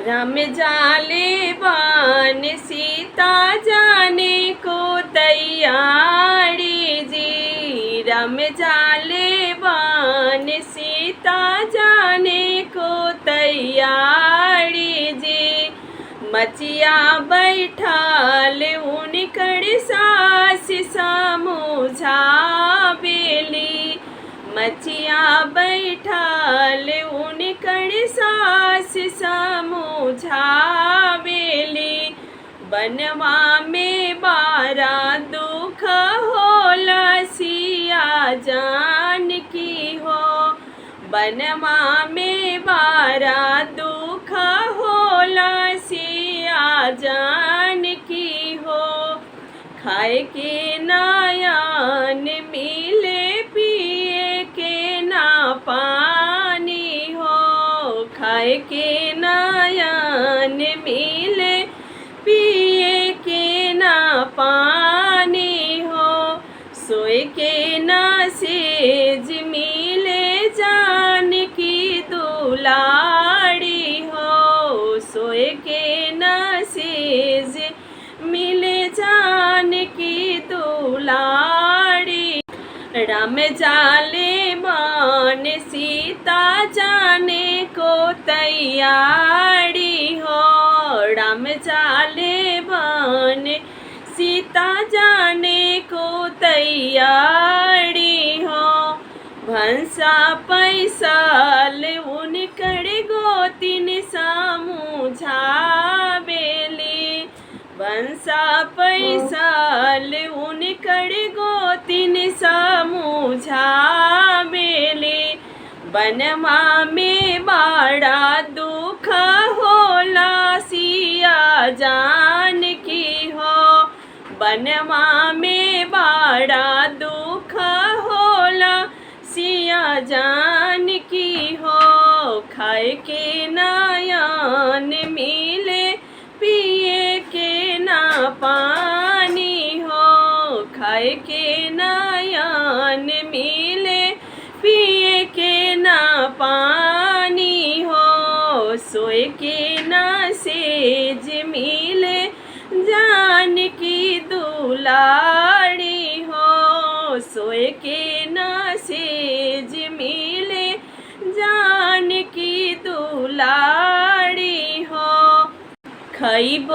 राम जाले बान सीता जाने को तैयारी जी। राम जाले बान सीता जाने को तैयारी जी। मचिया बैठाल उनकड़ सास समझा बेली। मचिया बैठाल उनकड़ सास समझा बेली। बनवा में बारा दुख होला सिया जान की हो। बनवा में बारा दुख होला सिया जान की हो। खाए के नयन मिले पिए के ना पानी हो। खाए के नयन मिले पिए के ना पानी हो। सोए के ना सेज मिले जान की दुलारी हो। सोए के ना सेज मिले जान की दुलारी। राम जाले बान सीता जाने को तैयारी हो। राम जाले बान सीता जाने को तैयारी हो। भंसा पैसाल उनकड़ गोतिन समझा बेली। भंसा पैसाल उनकड़ गोतिन समझा बेली। बनवा में बाड़ा दुख होला सिया जान की हो। बनवा में बाड़ा दुख होला सिया जान की हो। खाए के नयन मिले पिए के ना पानी हो। खाए के नयन मिले पिए के ना पानी हो। सोए के ना सेज मिले जान की दुलारी हो। सोए के ना सेज मिले जान की दुलारी हो। खैब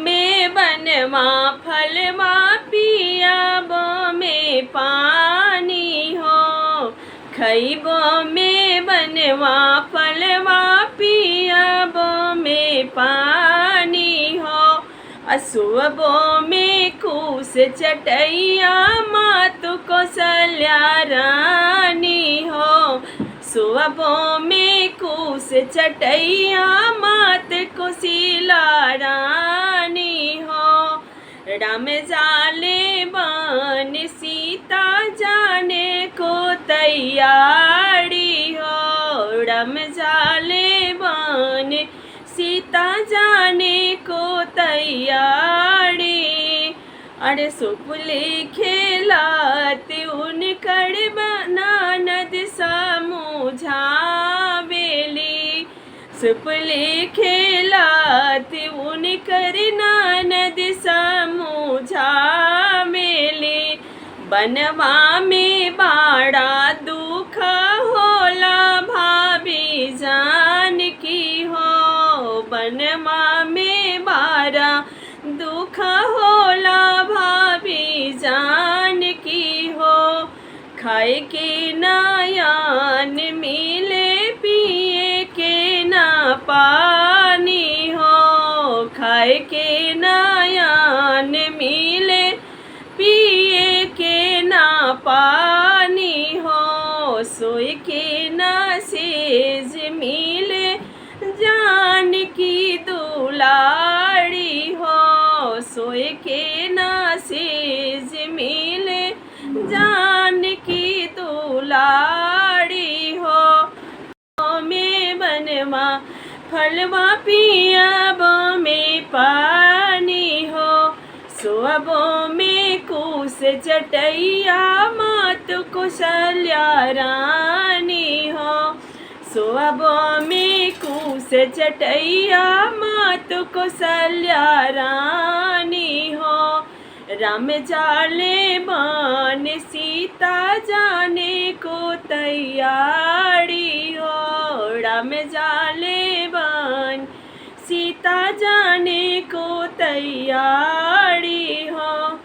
में बनवा फलवा पियाब में पानी हो। खैब में बनवा फलवा पियाब में पानी हो। असुबो में कूस चटैया मात कौशल्या रानी हो। सुबो में कूस चटैया मात कौशल्या रानी हो। राम जाले बान सीता जाने को तैयारी हो। राम जाले बान सीता जाने को तैयारी। अरे सुपली खेलात उनकड़ बनानद समझा बेली। सुपली खेलात उनकड़ नानद समझा बेली। बनवा में बाड़ा दुख होला भाभी जान की हो। बनवा में बाड़ा दुख होला भाभी जान की हो। खाए के नयन मिले पिए के ना पानी हो। खाए के नयन मिले पिए के ना पानी हो। सोए के ना सेज मिले जान की दुलारी हो। सोए के ना सेज मिले जान की दुलारी हो। में बनवा फलवा पियाब में पानी हो। सोबो में कूस चटैया मात कौशल्या रानी हो। सोअबों में कूस चटैया मातु कौशल्या रानी हो। राम जाले बन सीता जाने को तैयारी हो। राम जाले बन सीता जाने को तैयारी हो।